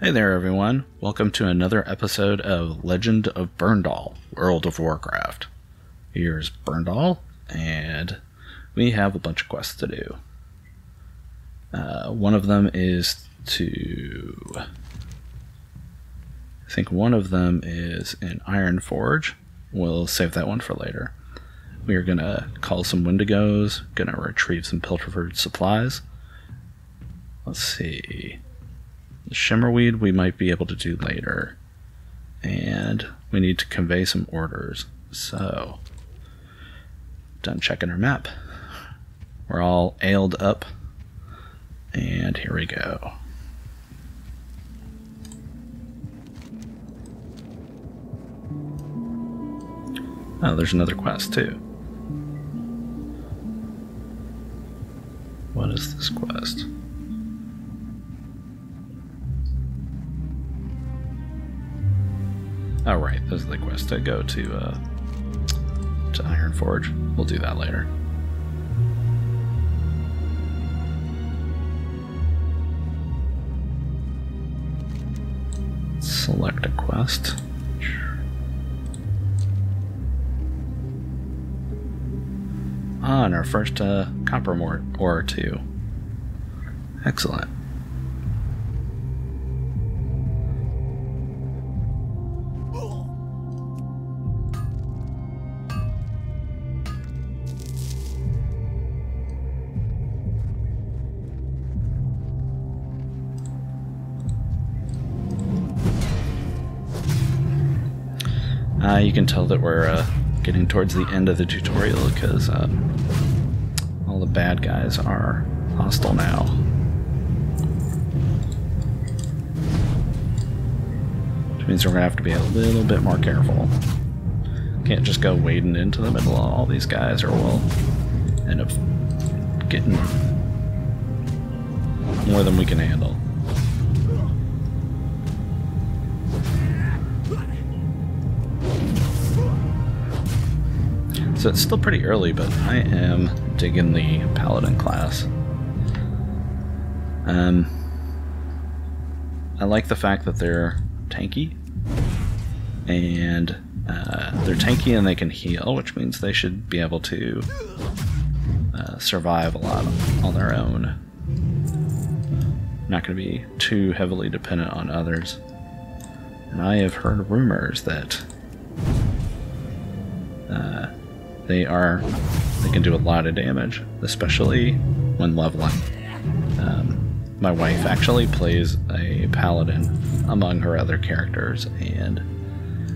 Hey there everyone, welcome to another episode of Legend of Berndahl, World of Warcraft. Here's Berndahl, and we have a bunch of quests to do. One of them is I think one of them is in Ironforge. We'll save that one for later. We are going to call some wendigos, going to retrieve some pilfered supplies. Let's see. The Shimmerweed we might be able to do later. And we need to convey some orders. So, done checking our map. We're all ailed up. And here we go. Oh, there's another quest too. What is this quest? Oh right, this is the quest to go to Ironforge. We'll do that later. Select a quest. Ah, and our first copper ore too. Excellent. You can tell that we're getting towards the end of the tutorial because all the bad guys are hostile now. Which means we're going to have to be a little bit more careful. Can't just go wading into the middle of all these guys or we'll end up getting more than we can handle. So it's still pretty early, but I am digging the paladin class. I like the fact that they're tanky, and they're tanky and they can heal, which means they should be able to survive a lot on their own. Not going to be too heavily dependent on others. And I have heard rumors that they can do a lot of damage, especially when leveling. My wife actually plays a paladin among her other characters, and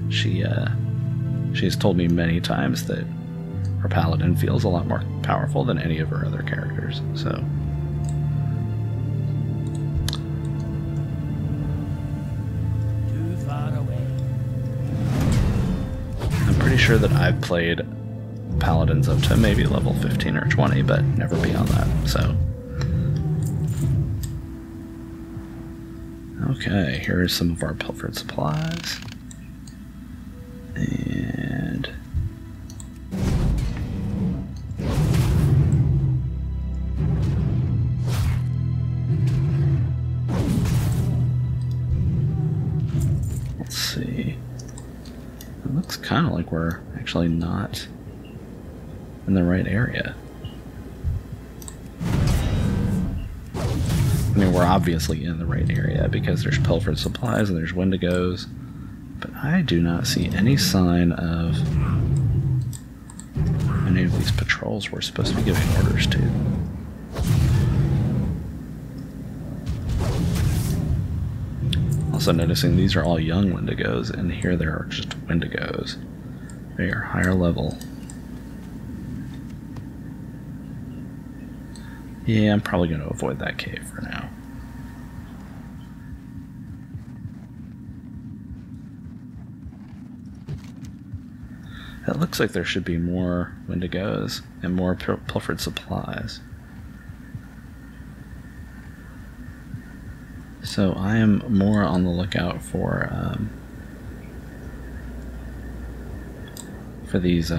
she's told me many times that her paladin feels a lot more powerful than any of her other characters. So Too far away. I'm pretty sure that I've played paladins up to maybe level 15 or 20, but never beyond that, so. Okay, here's some of our pilfered supplies. And let's see. It looks kind of like we're actually not in the right area. I mean, we're obviously in the right area because there's pilfered supplies and there's wendigos, but I do not see any sign of any of these patrols we're supposed to be giving orders to. Also noticing these are all young wendigos, and here there are just wendigos. They are higher level. Yeah, I'm probably going to avoid that cave for now. It looks like there should be more wendigos and more pilfered supplies. So I am more on the lookout for these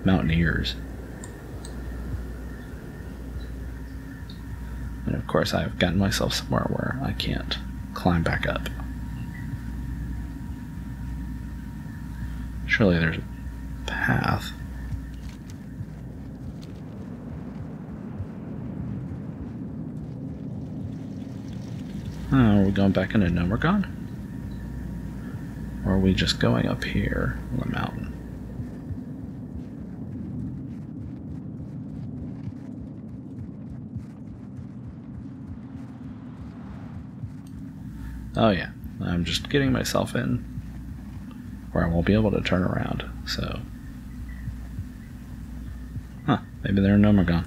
mountaineers. And of course I've gotten myself somewhere where I can't climb back up. Surely there's a path. Oh, are we going back into Nomergon? Or are we just going up here on the mountain? Oh yeah, I'm just getting myself in where I won't be able to turn around, so... Huh, maybe they're in Nomergon.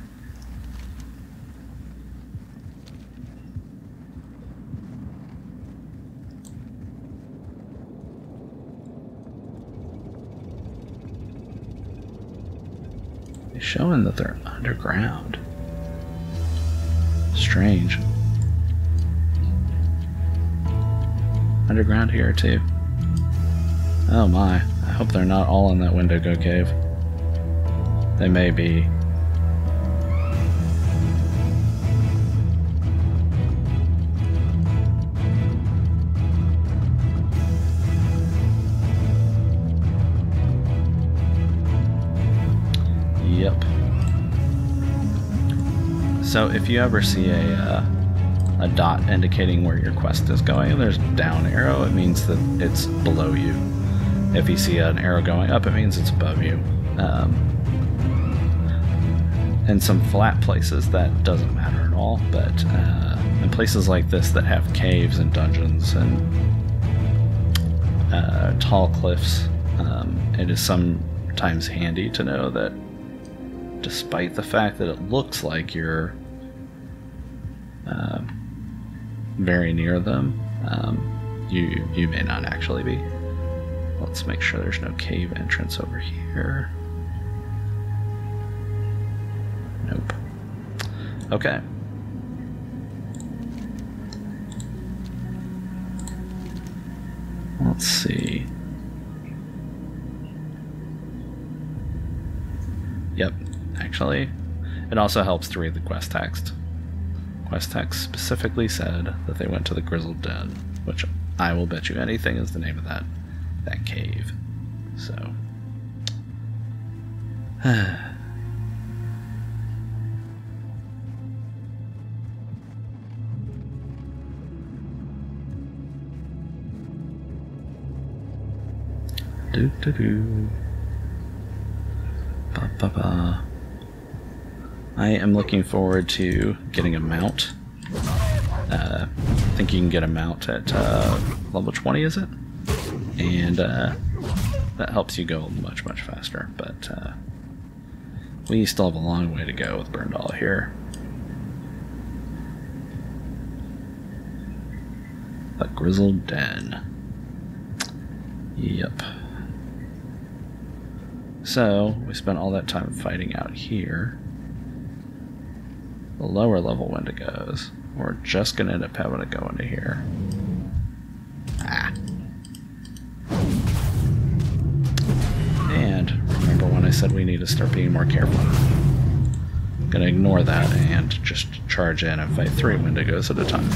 They're showing that they're underground. Strange. Underground here too. Oh my, I hope they're not all in that Wendigo cave. They may be. Yep. So if you ever see a dot indicating where your quest is going, and there's a down arrow, it means that it's below you. If you see an arrow going up, it means it's above you. In some flat places, that doesn't matter at all, but in places like this that have caves and dungeons and tall cliffs, it is sometimes handy to know that despite the fact that it looks like you're very near them, you may not actually be. Let's make sure there's no cave entrance over here. Nope. Okay. Let's see. Yep, actually, it also helps to read the quest text. Quest text specifically said that they went to the Grizzled Den, which I will bet you anything is the name of that cave. So, do do do. Ba ba ba. I am looking forward to getting a mount. I think you can get a mount at level 20, is it? And that helps you go much faster. But we still have a long way to go with Berndahl here. The Grizzled Den. Yep. So, we spent all that time fighting out here. The lower level wendigos. We're just going to end up having to go into here. Ah. And remember when I said we need to start being more careful? I'm going to ignore that and just charge in and fight 3 wendigos at a time.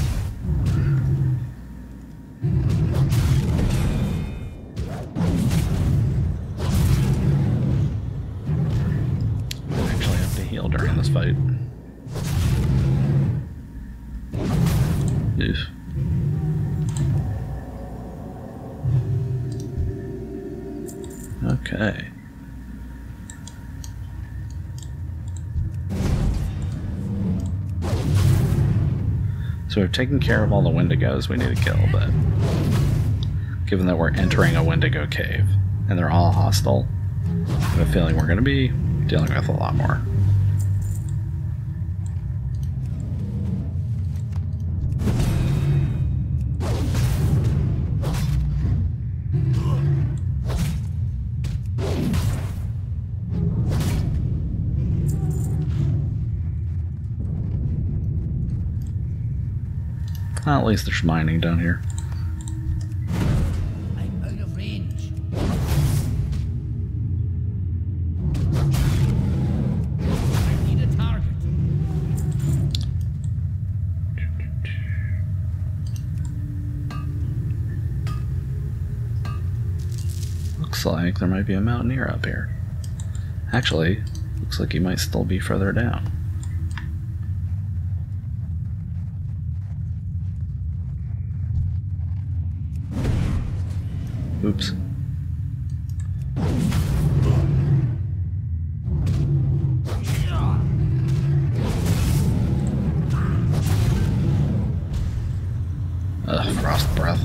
I actually have to heal during this fight. Oof. Okay. So we've taken care of all the wendigos we need to kill, but given that we're entering a wendigo cave and they're all hostile, I have a feeling we're going to be dealing with a lot more. Well, at least there's mining down here. I'm out of range. I need a target. looks like there might be a mountaineer up here. Actually, looks like he might still be further down. Oops. Frost breath.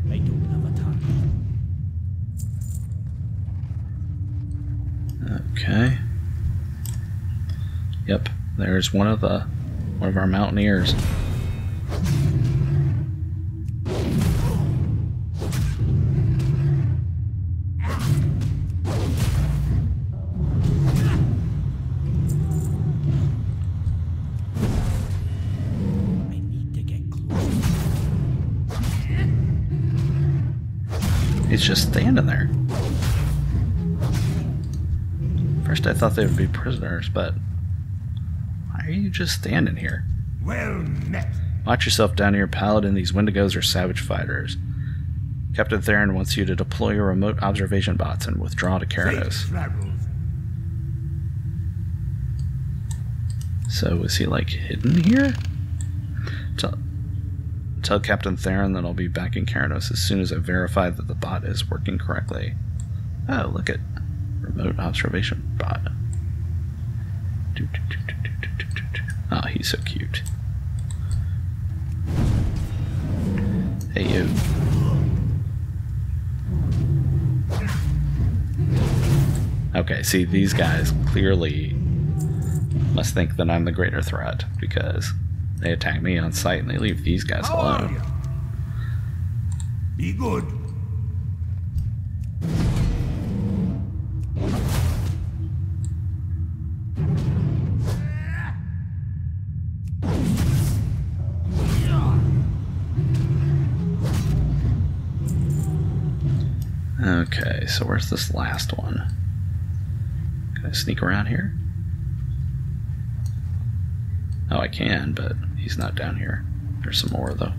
I don't have a target. Okay. Yep, there's one of our mountaineers. He's just standing there. First I thought they would be prisoners, but why are you just standing here? Well met. Watch yourself down here, paladin. These wendigos are savage fighters. Captain Theron wants you to deploy your remote observation bots and withdraw to Keranos. So is he like hidden here? Tell Captain Theron that I'll be back in Keranos as soon as I verify that the bot is working correctly. Oh, look at remote observation bot. Oh, he's so cute. Hey, you. Okay, see, these guys clearly must think that I'm the greater threat because they attack me on sight and they leave these guys alone. Be good. Okay, so where's this last one? Can I sneak around here? Oh, I can, but he's not down here. There's some more, though.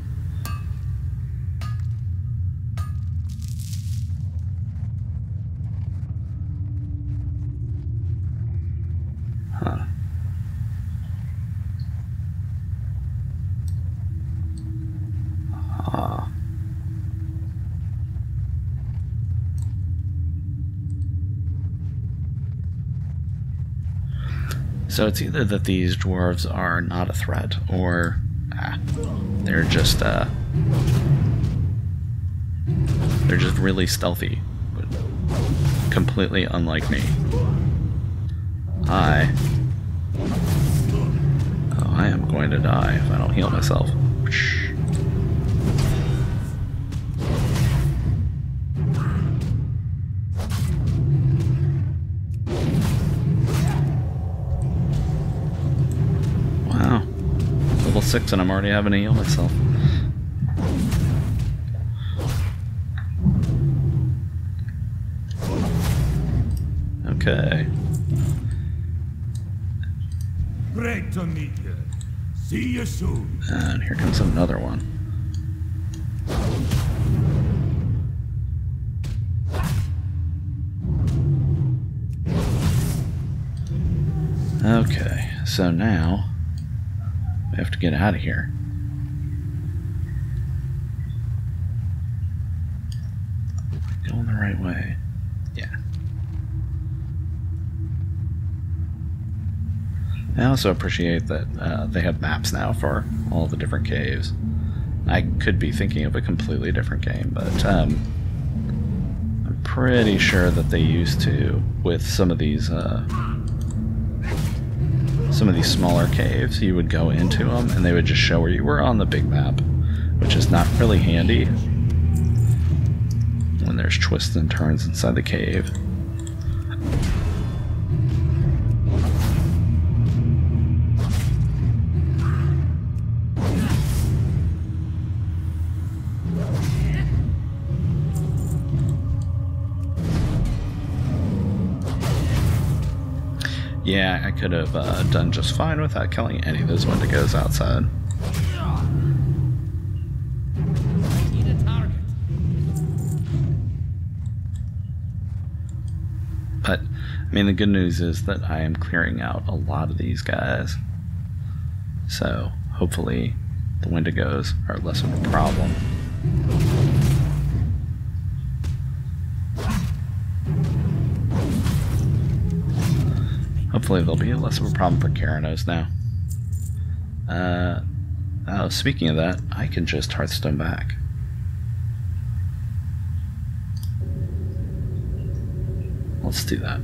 Huh. Ah. So it's either that these dwarves are not a threat, or they're just really stealthy, but completely unlike me. I am going to die if I don't heal myself. Wow. Level 6 and I'm already having to heal myself. Okay. Great to meet you. See you soon. And here comes another one. Okay, so now we have to get out of here. Going the right way. Yeah. I also appreciate that they have maps now for all the different caves. I could be thinking of a completely different game, but I'm pretty sure that they used to with some of these smaller caves. You would go into them and they would just show where you were on the big map, which is not really handy when there's twists and turns inside the cave. Yeah, I could have done just fine without killing any of those wendigos outside. I need a target. But, I mean, the good news is that I am clearing out a lot of these guys. So, hopefully, the wendigos are less of a problem. Hopefully, they'll be less of a problem for Keranos now. Oh, speaking of that, I can just Hearthstone back. Let's do that.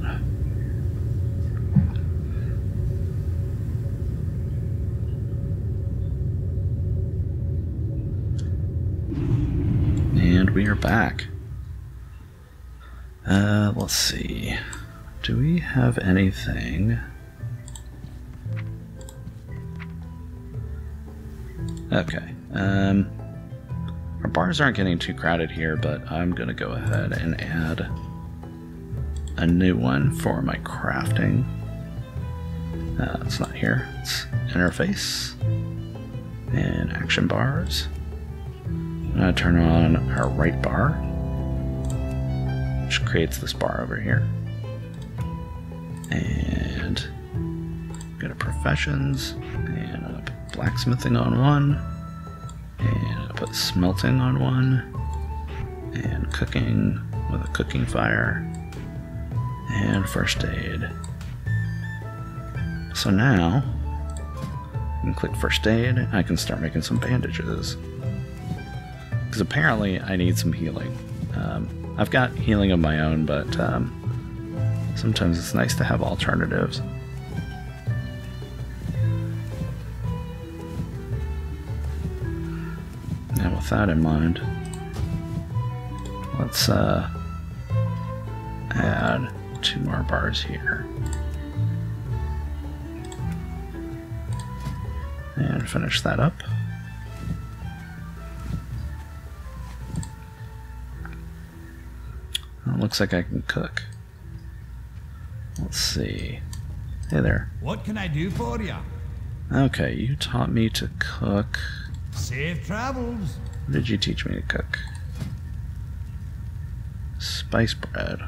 And we are back. Let's see. Do we have anything? Okay. Our bars aren't getting too crowded here, but I'm gonna go ahead and add a new one for my crafting. It's not here. It's interface and action bars. I'm gonna turn on our right bar, which creates this bar over here. And go to professions, and I'm gonna put blacksmithing on one, and I'll put smelting on one, and cooking with a cooking fire, and first aid. So now I can click first aid, and I can start making some bandages. Because apparently I need some healing. I've got healing of my own, but sometimes it's nice to have alternatives. Now with that in mind, let's add 2 more bars here. And finish that up. It looks like I can cook. Let's see. Hey there. What can I do for you? Okay, you taught me to cook. Safe travels. What did you teach me to cook? Spice bread.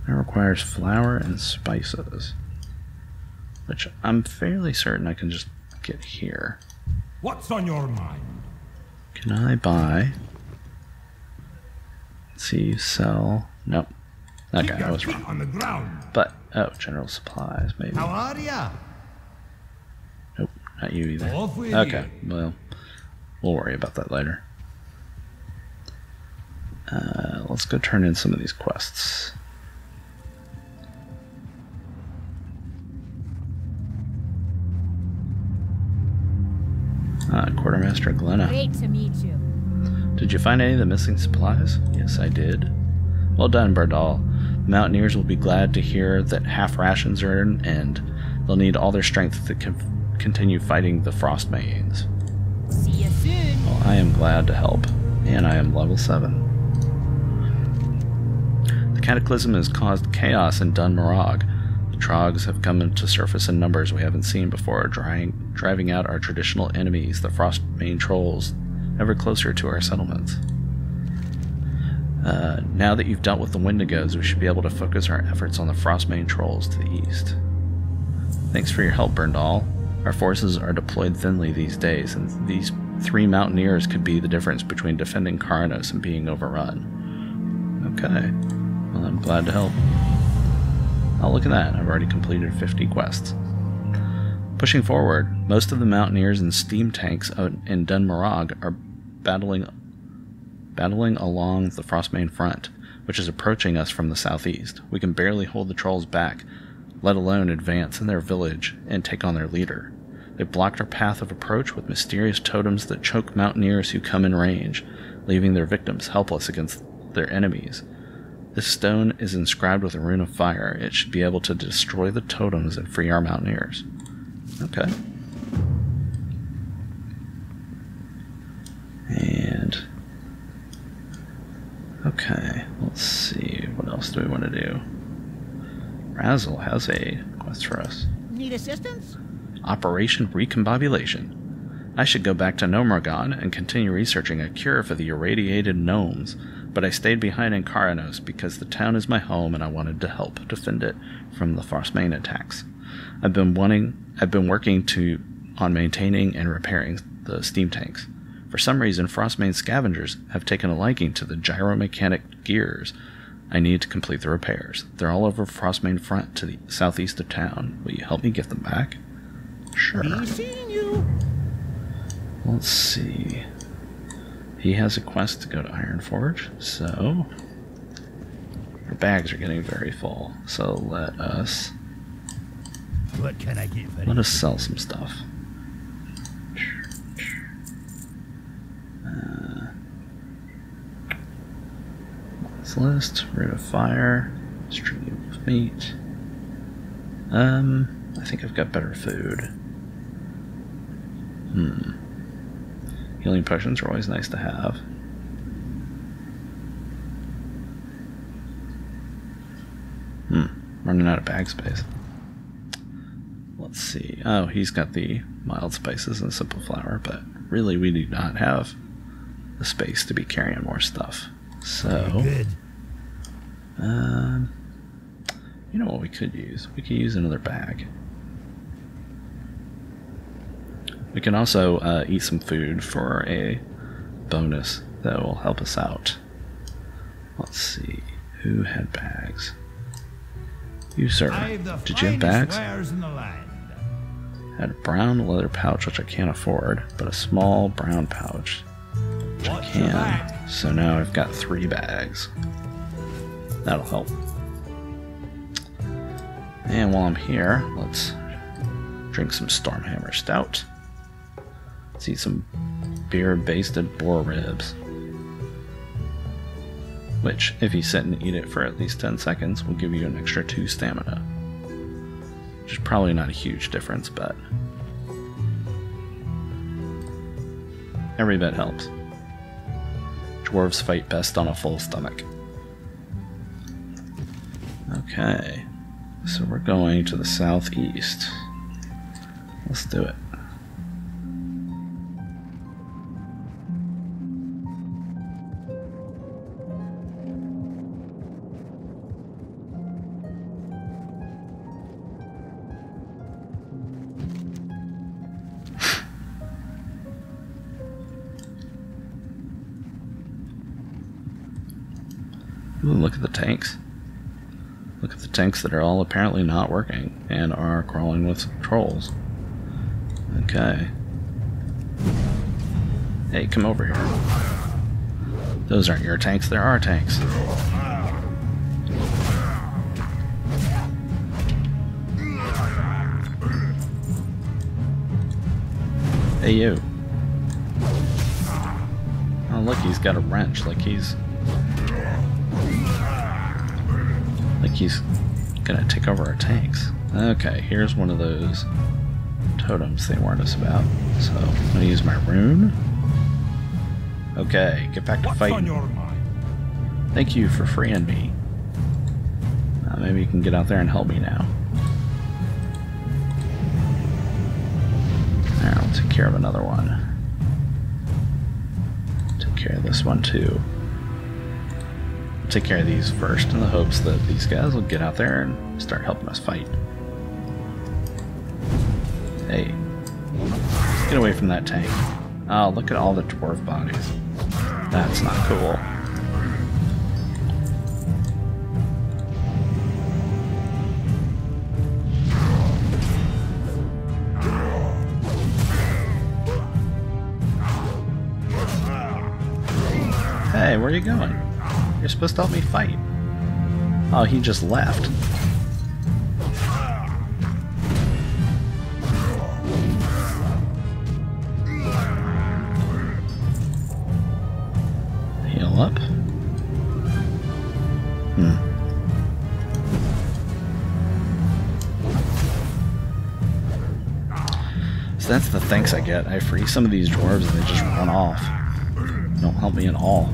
That requires flour and spices, which I'm fairly certain I can just get here. What's on your mind? Can I buy? Let's see, sell. Nope. Okay, Keep I your was feet wrong. on the ground. But, oh, general supplies, maybe. How are ya? Nope, not you either. Off with Okay, you. well, we'll worry about that later. Let's go turn in some of these quests. Quartermaster Glenna. Great to meet you. Did you find any of the missing supplies? Yes, I did. Well done, Berndahl. The Mountaineers will be glad to hear that half rations are in, and they'll need all their strength to continue fighting the Frostmanes. See you soon. Well, I am glad to help, and I am level 7. The Cataclysm has caused chaos in Dun Morag. The Trogs have come into surface in numbers we haven't seen before, driving out our traditional enemies, the Frostmane trolls, ever closer to our settlements. Now that you've dealt with the wendigos, we should be able to focus our efforts on the Frostmane trolls to the east. Thanks for your help, Berndahl. Our forces are deployed thinly these days, and these 3 mountaineers could be the difference between defending Karanos and being overrun. Okay. Well, I'm glad to help. Oh, look at that. I've already completed 50 quests. Pushing forward, most of the mountaineers and steam tanks out in Dun Morag are battling along the Frostmane front, which is approaching us from the southeast. We can barely hold the trolls back, let alone advance in their village and take on their leader. They've blocked our path of approach with mysterious totems that choke mountaineers who come in range, leaving their victims helpless against their enemies. This stone is inscribed with a rune of fire. It should be able to destroy the totems and free our mountaineers. Okay. And okay, let's see, what else do we want to do? Razzle has a quest for us. Need assistance? Operation Recombobulation. I should go back to Gnomergon and continue researching a cure for the irradiated gnomes. but I stayed behind in Karanos because the town is my home and I wanted to help defend it from the Frostmane attacks. I've been working on maintaining and repairing the steam tanks. For some reason, Frostmane scavengers have taken a liking to the gyromechanic gears. I need to complete the repairs. They're all over Frostmane front to the southeast of town. Will you help me get them back? Sure. Be seeing you. Let's see. He has a quest to go to Ironforge, so our bags are getting very full. So let us sell some stuff. List, rid of fire, stream of meat. I think I've got better food. Healing potions are always nice to have. Running out of bag space. Let's see. Oh, he's got the mild spices and simple flour, but really we do not have the space to be carrying more stuff. So, you know what we could use? We could use another bag. We can also eat some food for a bonus that will help us out. Let's see. Who had bags? You, sir. Did you have bags? Had a brown leather pouch, which I can't afford, but a small brown pouch, which I can. So now I've got 3 bags. That'll help. And while I'm here, let's drink some Stormhammer Stout. Let's eat some beer-basted boar ribs. Which, if you sit and eat it for at least 10 seconds, will give you an extra 2 stamina. Which is probably not a huge difference, but every bit helps. Dwarves fight best on a full stomach. Okay, so we're going to the southeast. Let's do it. Ooh, look at the tanks. Look at the tanks that are all apparently not working and are crawling with trolls. Okay. Hey, come over here. Those aren't your tanks, they're our tanks. Hey, you. Oh, look, he's got a wrench, like he's gonna take over our tanks. Okay, here's one of those totems they warned us about. So, I'm gonna use my rune. Okay, get back to fighting. Thank you for freeing me. Maybe you can get out there and help me now. Alright, I'll take care of another one. Take care of this one too. Take care of these first in the hopes that these guys will get out there and start helping us fight. Hey, get away from that tank. Oh, look at all the dwarf bodies. That's not cool. Hey, where are you going? You're supposed to help me fight. Oh, he just left. Heal up. So that's the thanks I get. I free some of these dwarves and they just run off. Don't help me at all.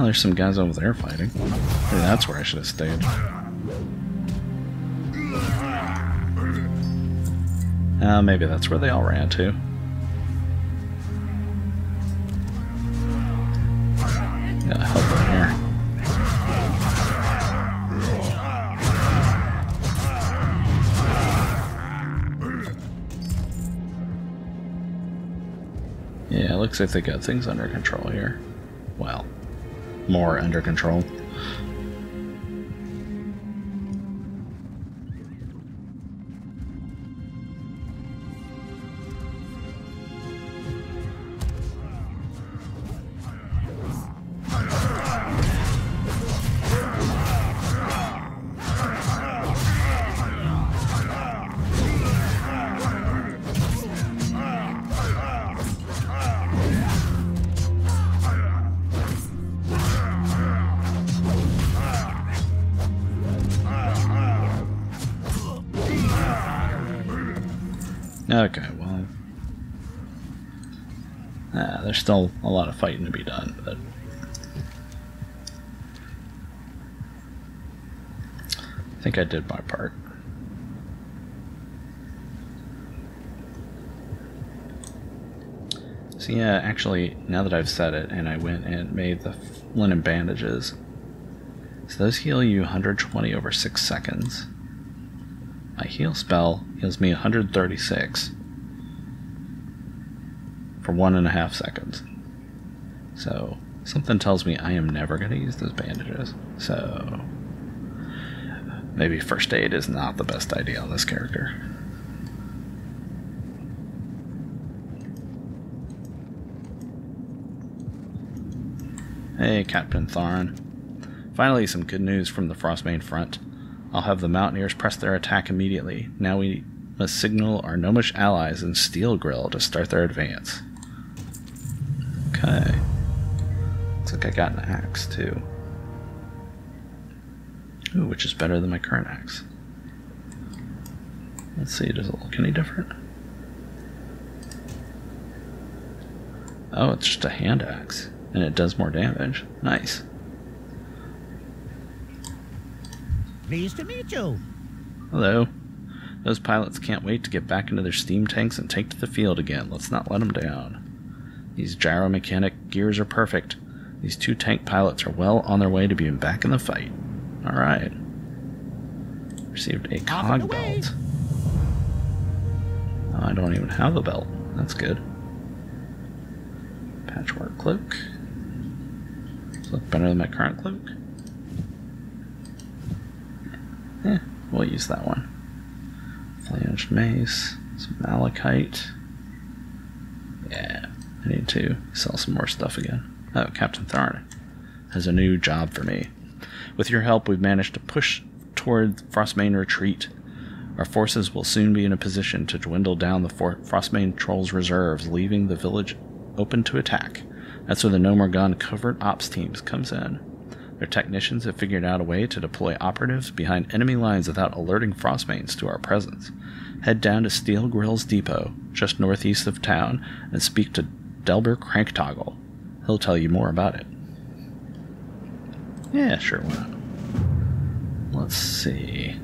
there's some guys over there fighting. Maybe that's where I should have stayed. Maybe that's where they all ran to. Gotta help them here. Yeah, it looks like they got things under control here. Well, more under control. Okay, well, there's still a lot of fighting to be done, but I think I did my part. So yeah, actually, now that I've said it, and I went and made the linen bandages, so those heal you 120 over 6 seconds. My heal spell heals me 136 for 1.5 seconds. So something tells me I am never going to use those bandages. So maybe first aid is not the best idea on this character. Hey, Captain Tharn. Finally, some good news from the Frostbane front. I'll have the Mountaineers press their attack immediately. Now we must signal our gnomish allies in Steel Grill to start their advance. Okay. Looks like I got an axe, too. Ooh, which is better than my current axe. Let's see, does it look any different? Oh, it's just a hand axe, and it does more damage. Nice. Pleased to meet you. Hello. Those pilots can't wait to get back into their steam tanks and take to the field again. Let's not let them down. These gyromechanic gears are perfect. These 2 tank pilots are well on their way to being back in the fight. Alright. Received a cog belt. Oh, I don't even have the belt. That's good. Patchwork cloak. Does it look better than my current cloak? We'll use that one. Flanged mace, some malachite. Yeah, I need to sell some more stuff again. Oh, Captain Tharn has a new job for me. With your help, we've managed to push toward Frostbane retreat. Our forces will soon be in a position to dwindle down the Frostbane trolls' reserves, leaving the village open to attack. That's where the No More Gun covert ops teams comes in. Their technicians have figured out a way to deploy operatives behind enemy lines without alerting Frostbanes to our presence. Head down to Steel Grill's depot, just northeast of town, and speak to Delbert Cranktoggle. He'll tell you more about it. Yeah, sure, why not? Let's see.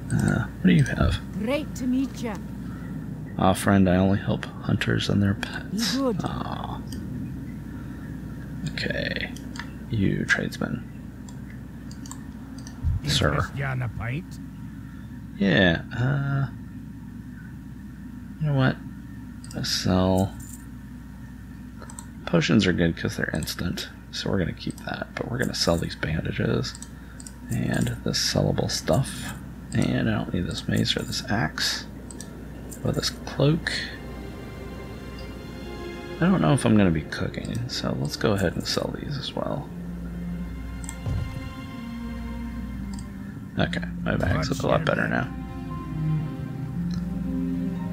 What do you have? Great to meet you. Aw, friend, I only help hunters and their pets. Be good. Aw. Okay. You, tradesman. Sir. You on a pint? Yeah, you know what? I sell... Potions are good because they're instant, so we're going to keep that. But we're going to sell these bandages and this sellable stuff. And I don't need this mace or this axe or this cloak. I don't know if I'm going to be cooking, so let's go ahead and sell these as well. Okay, my bags look a lot better now.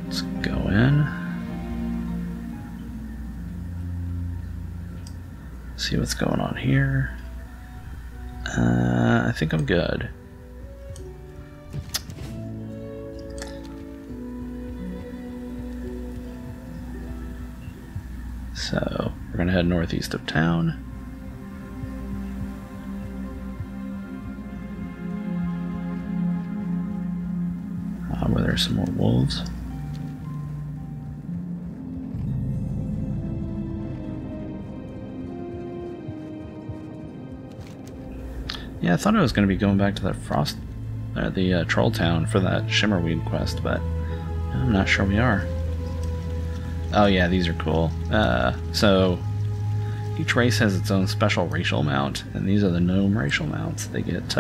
Let's go in. See what's going on here. I think I'm good. So, We're gonna head northeast of town. Where there's some more wolves. Yeah, I thought I was going to be going back to that the troll town for that Shimmerweed quest, but I'm not sure we are. Oh yeah, these are cool. So each race has its own special racial mount, and these are the gnome racial mounts. They get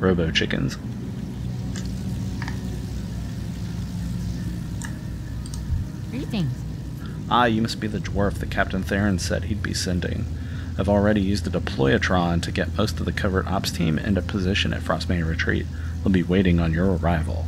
robo chickens. Greetings. Ah, you must be the dwarf that Captain Theron said he'd be sending. I've already used the deployatron to get most of the covert ops team into position at Frostbane Retreat. They'll be waiting on your arrival.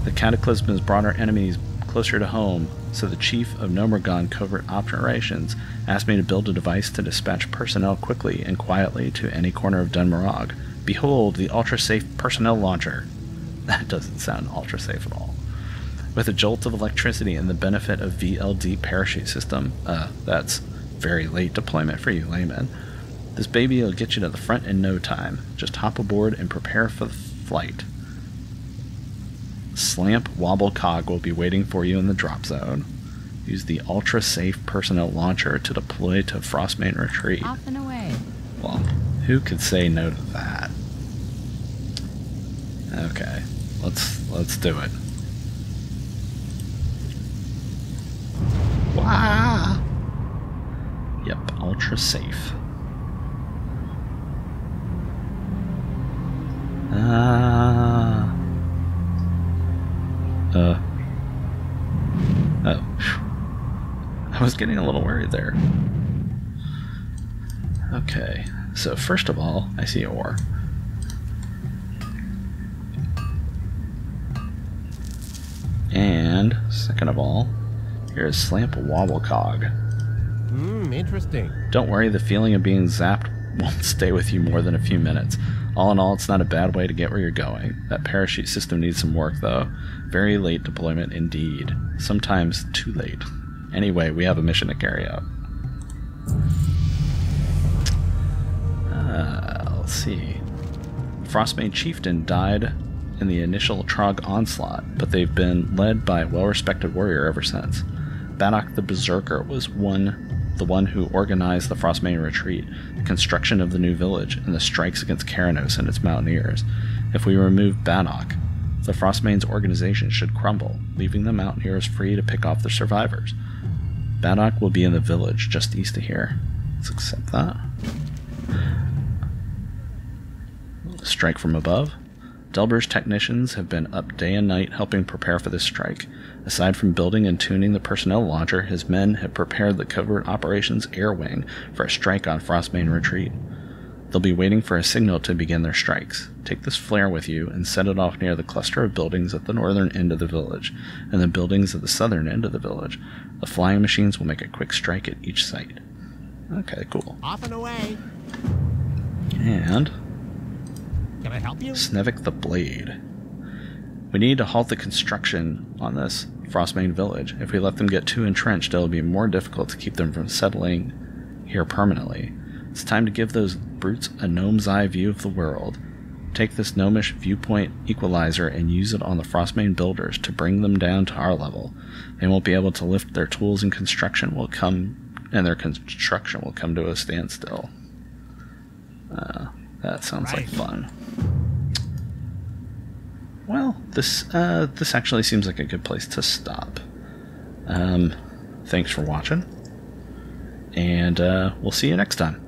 The Cataclysm has brought our enemies closer to home, so the Chief of Nomergon Covert Operations asked me to build a device to dispatch personnel quickly and quietly to any corner of Dunmarog. Behold, the ultra-safe personnel launcher. That doesn't sound ultra-safe at all. With a jolt of electricity and the benefit of VLD parachute system, that's very late deployment for you laymen. This baby will get you to the front in no time. Just hop aboard and prepare for the flight. Slamp Wobble Cog will be waiting for you in the drop zone. Use the ultra-safe personnel launcher to deploy to Frostbane Retreat. Off and away. Well, who could say no to that? Okay, let's do it. Wow. Yep, ultra safe. Oh. I was getting a little worried there. Okay, so first of all, I see ore. And second of all, here's Slamp Wobble Cog. Interesting. Don't worry, the feeling of being zapped won't stay with you more than a few minutes. All in all, it's not a bad way to get where you're going. That parachute system needs some work, though. Very late deployment indeed. Sometimes too late. Anyway, we have a mission to carry out. Let's see. Frostbane Chieftain died in the initial Trog onslaught, but they've been led by a well-respected warrior ever since. Badok the Berserker was the one who organized the Frostbane Retreat, the construction of the new village, and the strikes against Keranos and its mountaineers. If we remove Badok, the Frostbane's organization should crumble, leaving the mountaineers free to pick off the survivors. Badok will be in the village just east of here. Let's accept that. Strike from above. Delber's technicians have been up day and night helping prepare for this strike. Aside from building and tuning the personnel launcher, his men have prepared the covert operations air wing for a strike on Frostbane Retreat. They'll be waiting for a signal to begin their strikes. Take this flare with you and set it off near the cluster of buildings at the northern end of the village, and the buildings at the southern end of the village. The flying machines will make a quick strike at each site. Okay, cool. Off and away. And Can I help you? Snevik the Blade. We need to halt the construction on this Frostbane village. If we let them get too entrenched, it'll be more difficult to keep them from settling here permanently. It's time to give those brutes a gnome's eye view of the world. Take this gnomish viewpoint equalizer and use it on the Frostbane builders to bring them down to our level. They won't be able to lift their tools, and their construction will come to a standstill. That sounds like fun. Well, this actually seems like a good place to stop. Thanks for watching, and we'll see you next time.